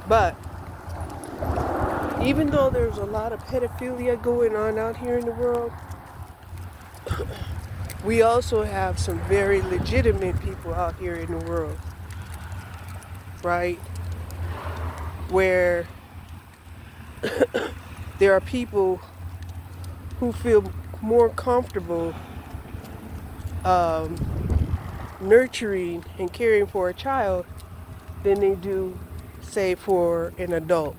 But even though there's a lot of pedophilia going on out here in the world, we also have some very legitimate people out here in the world, right? Where there are people who feel more comfortable nurturing and caring for a child than they do, say, for an adult,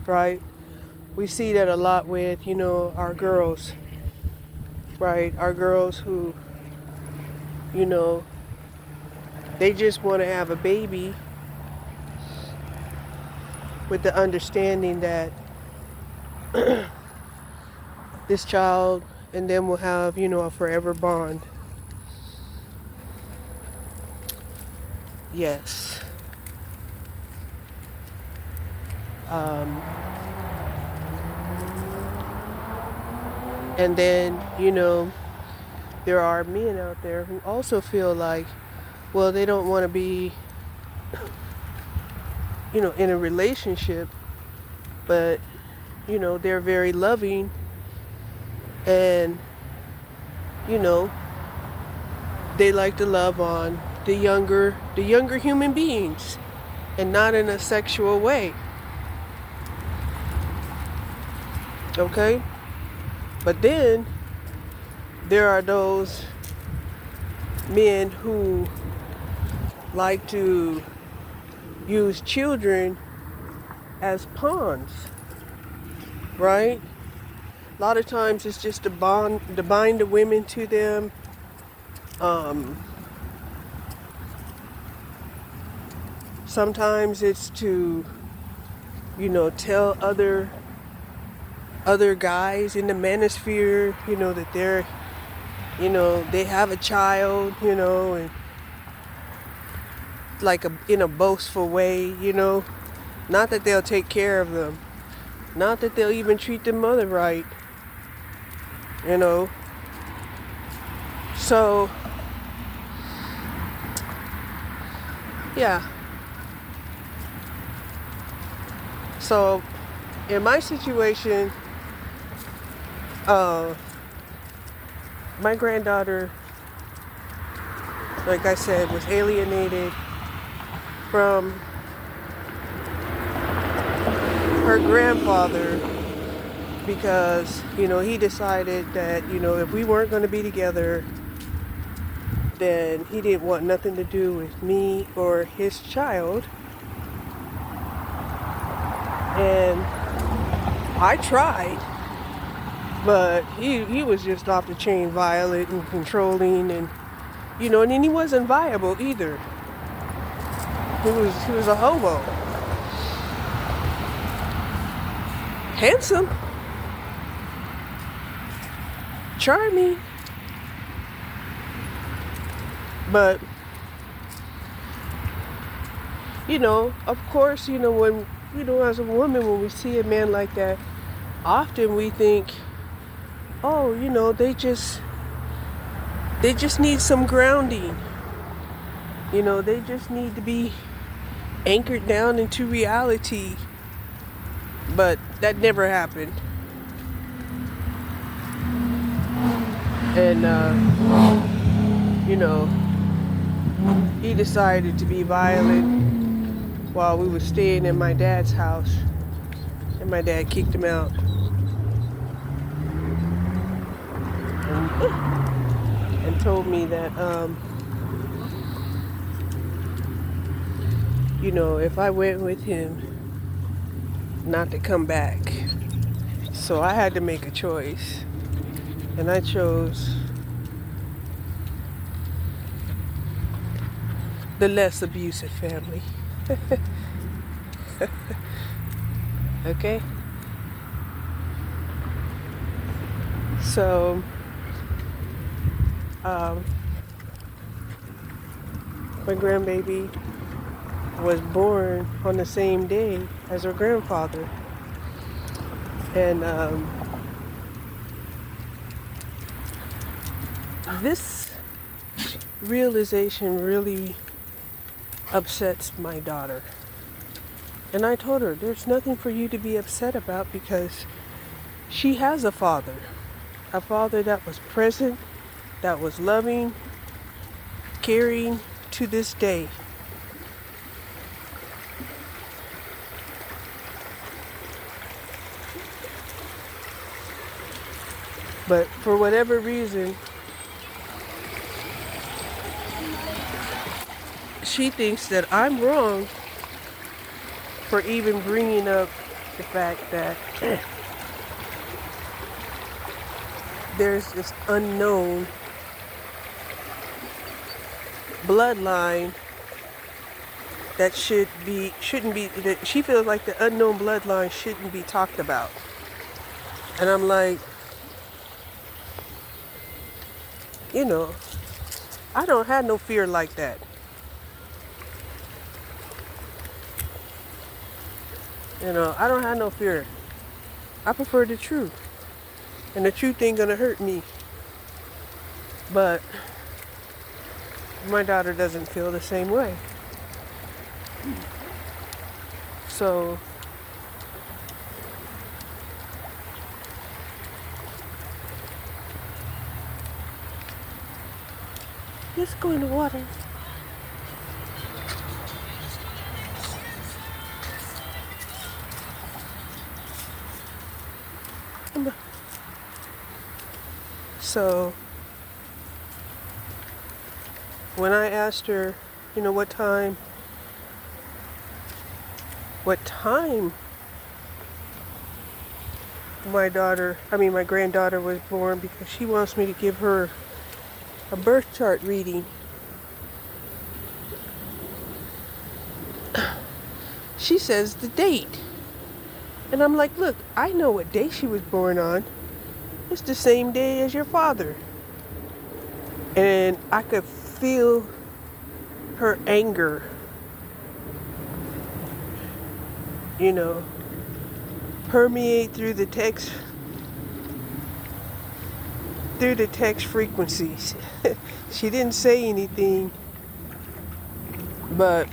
right? We see that a lot with, our girls, right? Our girls who, you know, they just want to have a baby with the understanding that this child and them will have, a forever bond. Yes. And then, there are men out there who also feel like, well, they don't want to be, in a relationship, but, they're very loving and, they like to love on the younger human beings and not in a sexual way. Okay? But then there are those men who like to use children as pawns, right? A lot of times it's just to bind the women to them. Sometimes it's to, tell other guys in the manosphere, that they're, they have a child, and like in a boastful way, not that they'll take care of them, not that they'll even treat the mother right, So, yeah. So, in my situation, my granddaughter, like I said, was alienated from her grandfather because, he decided that, if we weren't going to be together, then he didn't want nothing to do with me or his child. And I tried, but he was just off the chain violent and controlling, and and then he wasn't viable either. He was a hobo. Handsome. Charming. But of course, when as a woman, when we see a man like that, often we think, oh, they just need some grounding. They just need to be anchored down into reality. But that never happened. And, he decided to be violent while we were staying in my dad's house, and my dad kicked him out. And told me that, if I went with him, not to come back. So I had to make a choice, and I chose the less abusive family. Okay? So, my grandbaby was born on the same day as her grandfather. And this realization really upsets my daughter. And I told her, there's nothing for you to be upset about because she has a father that was present, that was loving, caring to this day. But for whatever reason, she thinks that I'm wrong for even bringing up the fact that there's this unknown bloodline that shouldn't be, that she feels like the unknown bloodline shouldn't be talked about. And I'm like, you know, I don't have no fear like that. You know, I don't have no fear. I prefer the truth. And the truth ain't gonna hurt me. But my daughter doesn't feel the same way. So let's go in the water. So when I asked her, you know, what time my granddaughter was born, because she wants me to give her a birth chart reading. She says the date. And I'm like, look, I know what day she was born on. It's the same day as your father. And I could feel her anger, you know, permeate through the text frequencies. She didn't say anything, but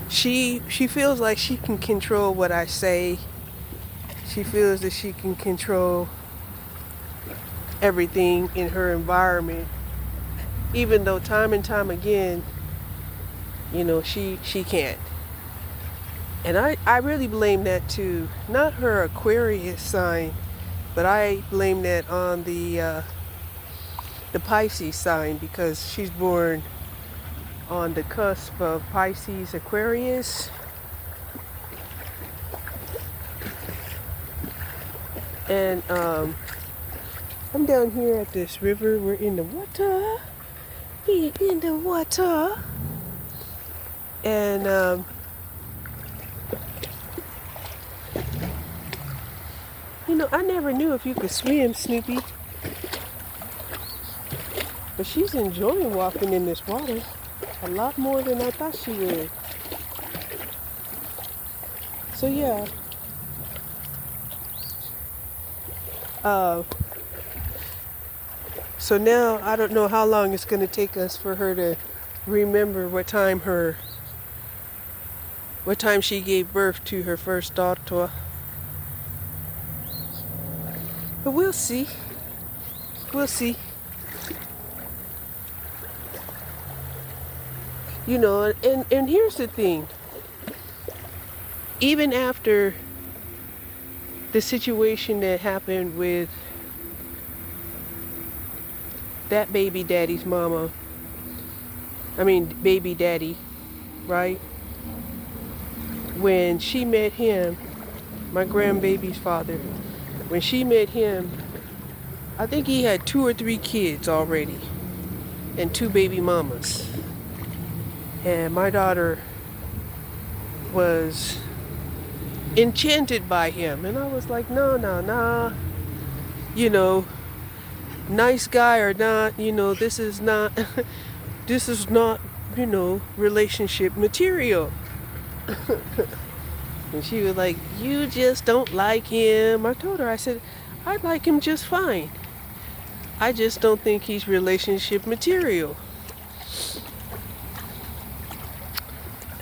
she feels like she can control what I say. She feels that she can control everything in her environment, even though time and time again, you know, she can't. And I really blame that to not her Aquarius sign, but I blame that on the Pisces sign, because she's born on the cusp of Pisces, Aquarius. And I'm down here at this river. We're in the water. We're in the water. And you know, I never knew if you could swim, Snoopy. But she's enjoying walking in this water a lot more than I thought she would. So yeah. So now I don't know how long it's going to take us for her to remember what time she gave birth to her first daughter. But we'll see. We'll see. You know, and here's the thing. Even after the situation that happened with that baby daddy's mama, baby daddy, right? When she met him, my grandbaby's father, when she met him, I think he had 2 or 3 kids already and 2 baby mamas. And my daughter was enchanted by him. And I was like, no. You know, nice guy or not, you know, this is not, you know, relationship material. And she was like, you just don't like him. I told her, I said, I like him just fine. I just don't think he's relationship material.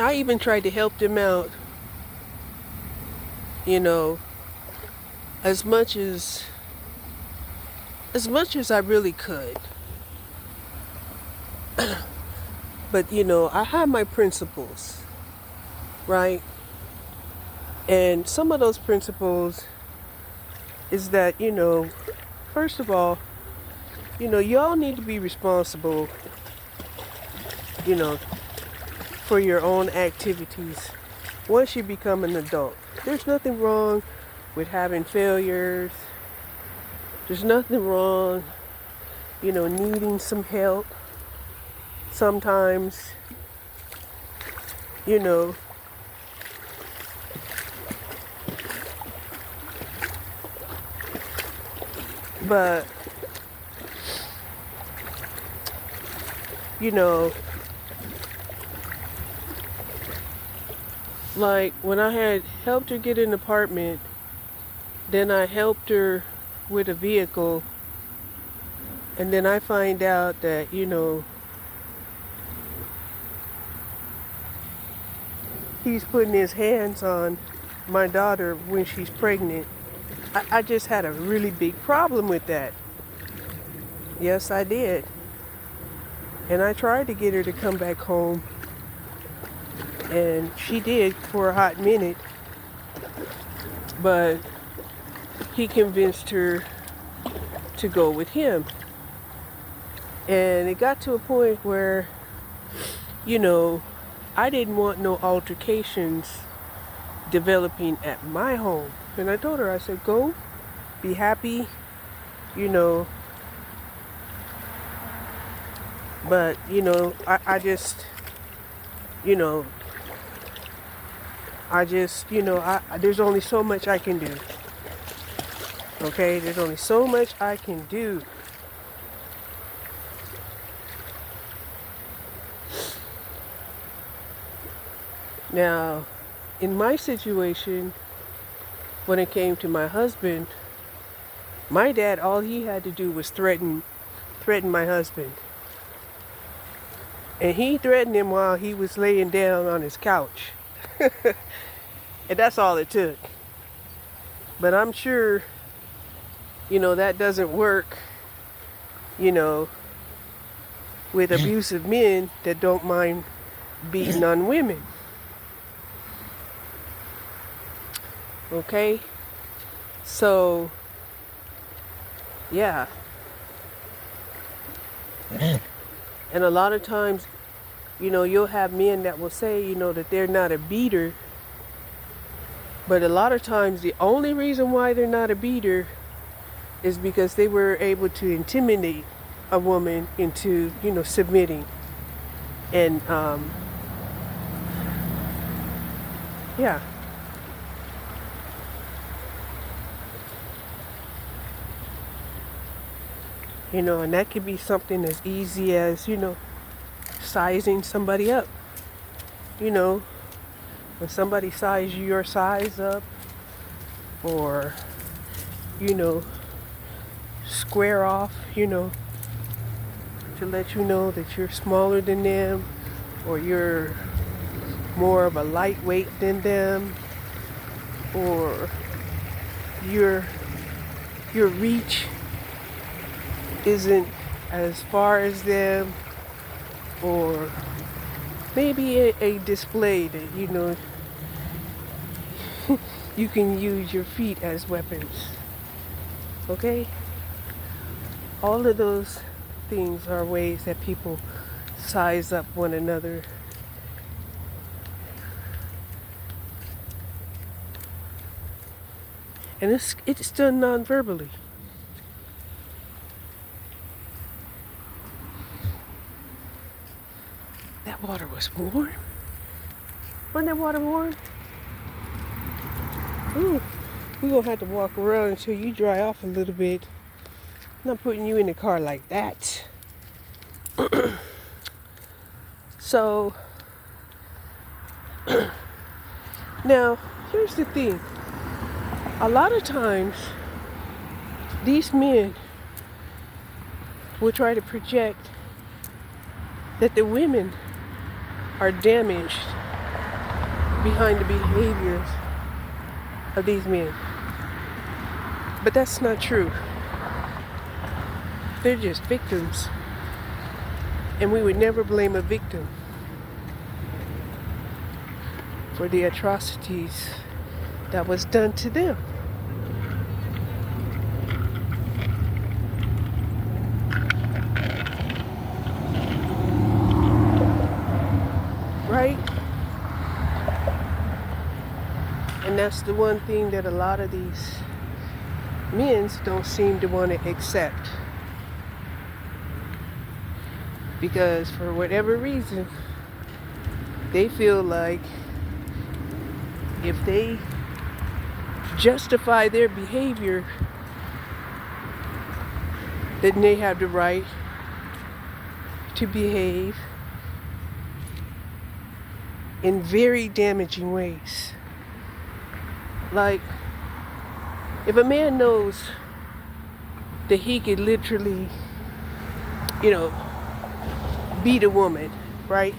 I even tried to help them out, you know, as much as I really could. But I have my principles, right? And some of those principles is that, first of all, y'all need to be responsible, you know, for your own activities once you become an adult. There's nothing wrong with having failures. There's nothing wrong, needing some help sometimes, but, like when I had helped her get an apartment, then I helped her with a vehicle, and then I find out that, he's putting his hands on my daughter when she's pregnant. I just had a really big problem with that. Yes, I did. And I tried to get her to come back home, and she did for a hot minute, but he convinced her to go with him. And it got to a point where, I didn't want no altercations developing at my home. And I told her, I said, go, be happy, but, I just, there's only so much I can do. Okay, there's only so much I can do. Now, in my situation, when it came to my husband, my dad, all he had to do was threaten my husband. And he threatened him while he was laying down on his couch. And that's all it took. But I'm sure, that doesn't work, with abusive men that don't mind beating on women. Okay? So, yeah. And a lot of times, you'll have men that will say, that they're not a beater. But a lot of times, the only reason why they're not a beater is because they were able to intimidate a woman into, submitting. And, yeah. And that could be something as easy as, sizing somebody up. When somebody sizes your size up, or, square off, to let you know that you're smaller than them, or you're more of a lightweight than them, or your reach isn't as far as them, or maybe a display that you can use your feet as weapons. Okay? All of those things are ways that people size up one another. And it's done non-verbally. That water was warm. Wasn't that water warm? Ooh, we're gonna have to walk around until you dry off a little bit. I'm not putting you in the car like that. So, now, here's the thing. A lot of times, these men will try to project that the women are damaged behind the behaviors of these men. But that's not true. They're just victims. And we would never blame a victim for the atrocities that was done to them. Right? And that's the one thing that a lot of these men don't seem to want to accept. Because for whatever reason, they feel like if they justify their behavior, then they have the right to behave in very damaging ways. Like, if a man knows that he could literally, beat a woman, right?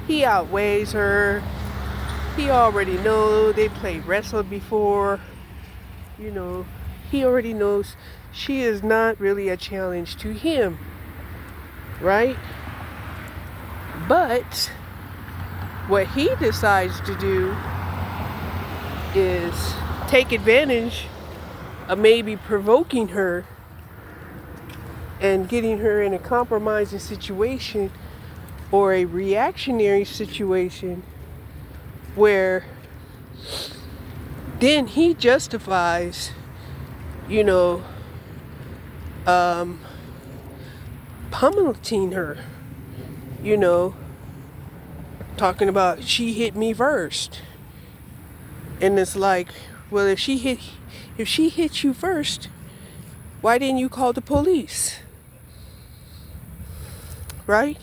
He outweighs her. He already knows they played wrestle before. He already knows she is not really a challenge to him, right? But what he decides to do is take advantage of maybe provoking her and getting her in a compromising situation or a reactionary situation where then he justifies, pummeling her, talking about she hit me first. And it's like, well, if she hit you first, why didn't you call the police? Right?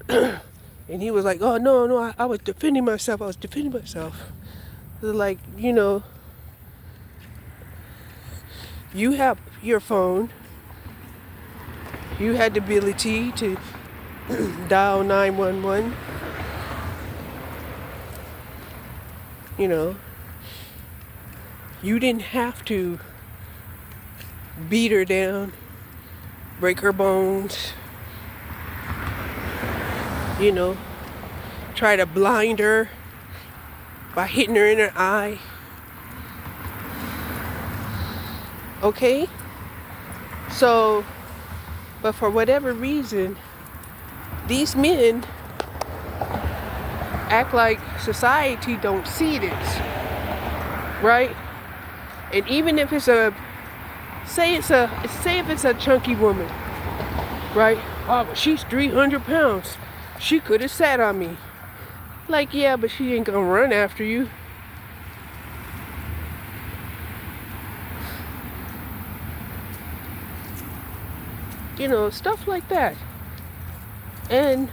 And he was like, oh, no, I was defending myself. It's like, you have your phone. You had the ability to dial 911. You didn't have to beat her down, break her bones, try to blind her by hitting her in her eye. Okay? So, but for whatever reason, these men act like society don't see this, right? And even if it's say if it's a chunky woman, right? Oh, but she's 300 pounds. She could have sat on me. Like, yeah, but she ain't gonna run after you. Stuff like that. And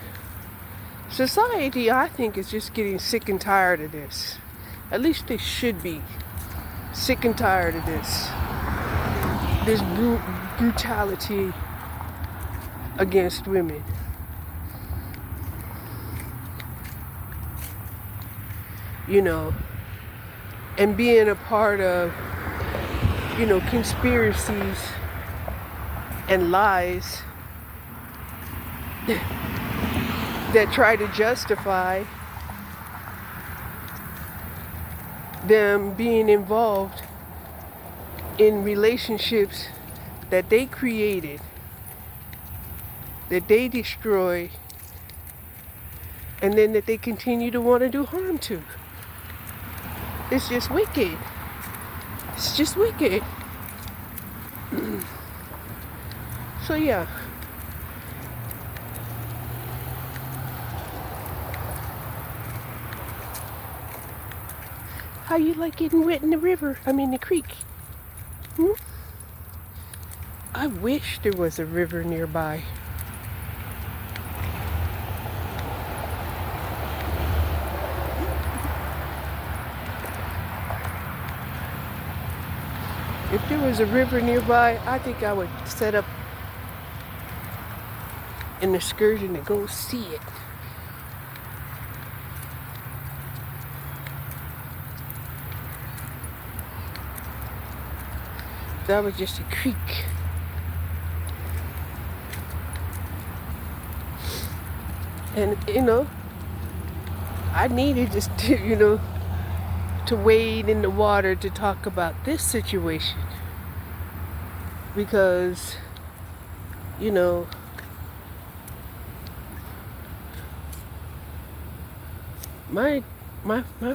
society, I think, is just getting sick and tired of this. At least they should be sick and tired of this. This brutality against women. And being a part of, conspiracies and lies that try to justify them being involved in relationships that they created, that they destroy, and then that they continue to want to do harm to. It's just wicked. It's just wicked. So yeah. How you like getting wet in the river? The creek. I wish there was a river nearby. If there was a river nearby, I think I would set up an excursion to go see it. That was just a creak. And, I needed just to, to wade in the water to talk about this situation. Because, my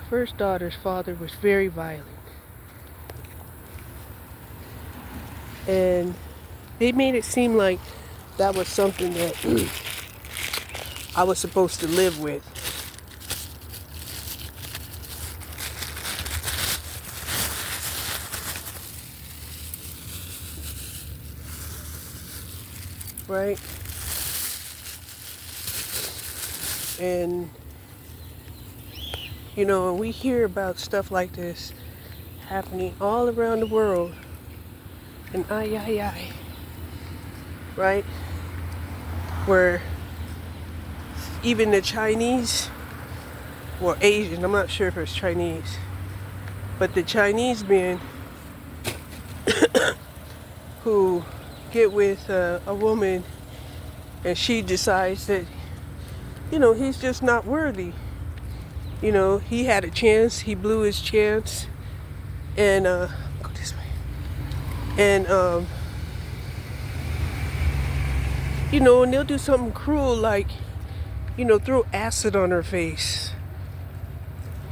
first daughter's father was very violent. And they made it seem like that was something that I was supposed to live with. Right? And, we hear about stuff like this happening all around the world. And right? Where even the Chinese, or Asian, I'm not sure if it's Chinese, but the Chinese men who get with a woman and she decides that, he's just not worthy. He had a chance, he blew his chance, and, go this way. And, and they'll do something cruel like, throw acid on her face.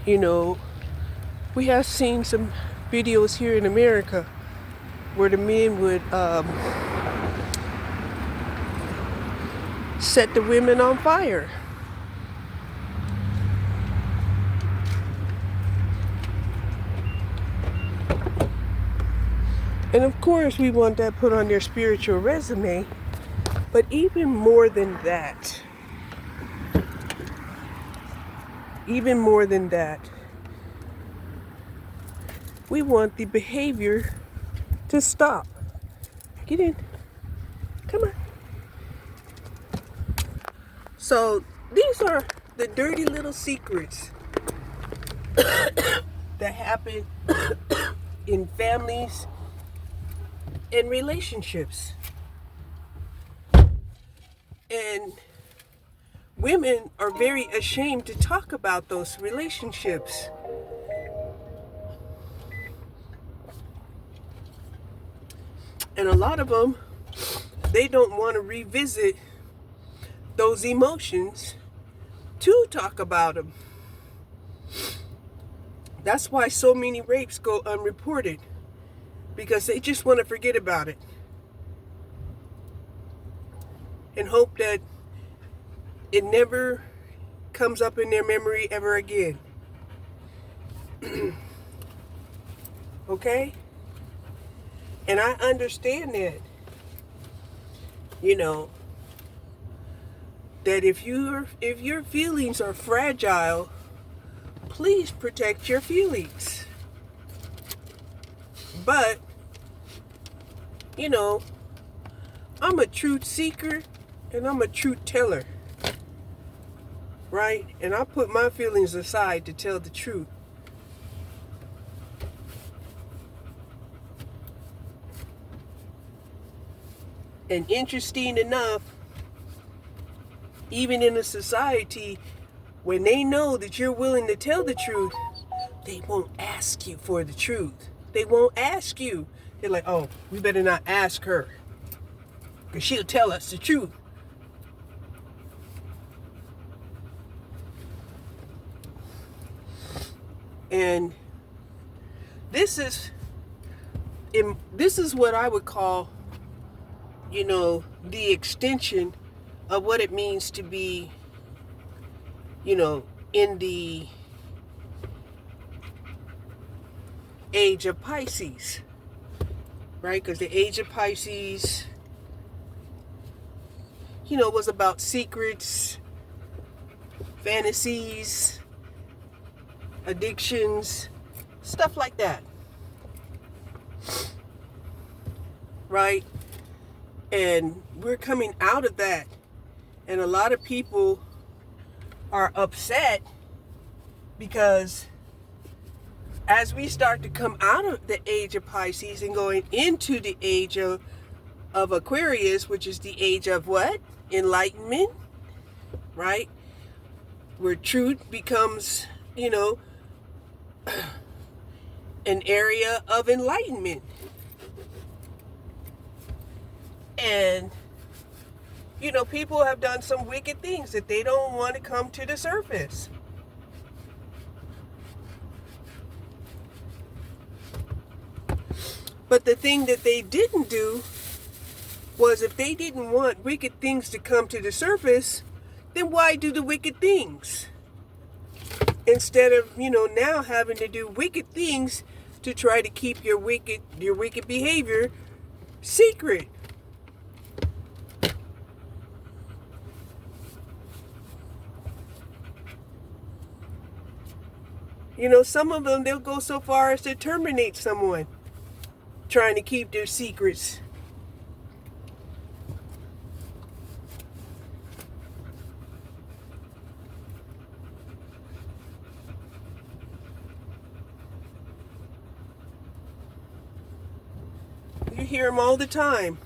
We have seen some videos here in America where the men would set the women on fire. And of course we want that put on their spiritual resume, but even more than that, we want the behavior to stop. Get in. Come on. So these are the dirty little secrets that happen in families and relationships. And women are very ashamed to talk about those relationships. And a lot of them, they don't want to revisit those emotions to talk about them. That's why so many rapes go unreported, because they just want to forget about it and hope that it never comes up in their memory ever again. Okay? And I understand that, that if your feelings are fragile, please protect your feelings. But, I'm a truth seeker and I'm a truth teller. Right? And I put my feelings aside to tell the truth. And interesting enough, even in a society, when they know that you're willing to tell the truth, they won't ask you for the truth. They won't ask you. They're like, oh, we better not ask her, because she'll tell us the truth. And this is what I would call, the extension of what it means to be, in the age of Pisces, right? Because the age of Pisces, was about secrets, fantasies, addictions, stuff like that, right? And we're coming out of that, and a lot of people are upset because as we start to come out of the age of Pisces and going into the age of Aquarius, which is the age of what? Enlightenment, right? Where truth becomes, an area of enlightenment. And, people have done some wicked things that they don't want to come to the surface. But the thing that they didn't do was, if they didn't want wicked things to come to the surface, then why do the wicked things? Instead of, now having to do wicked things to try to keep your wicked behavior secret. Some of them, they'll go so far as to terminate someone trying to keep their secrets. You hear them all the time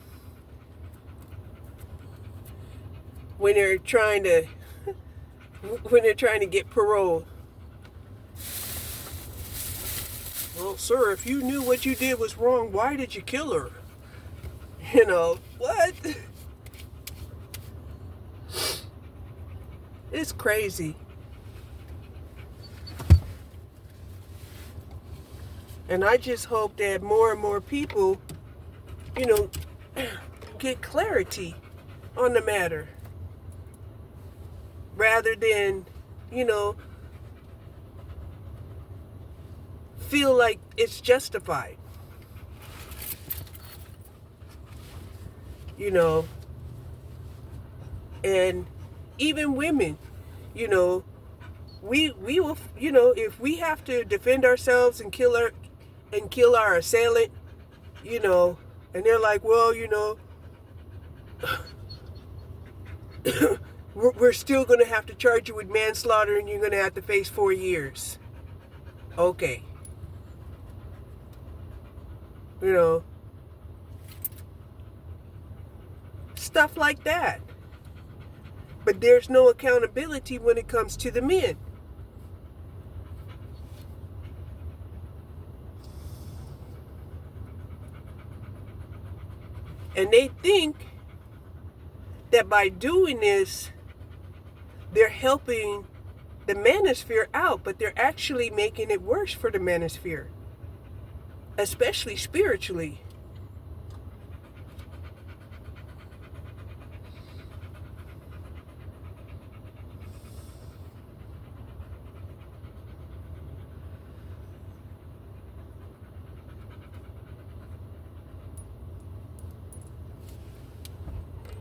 when they're trying to get parole. Well, sir, if you knew what you did was wrong, why did you kill her? What? It's crazy. And I just hope that more and more people, get clarity on the matter. Rather than, feel like it's justified. And even women, we will, if we have to defend ourselves and kill our assailant, and they're like, well, we're still going to have to charge you with manslaughter and you're going to have to face 4 years. Okay. Stuff like that. But there's no accountability when it comes to the men. And they think that by doing this, they're helping the manosphere out, but they're actually making it worse for the manosphere, especially spiritually.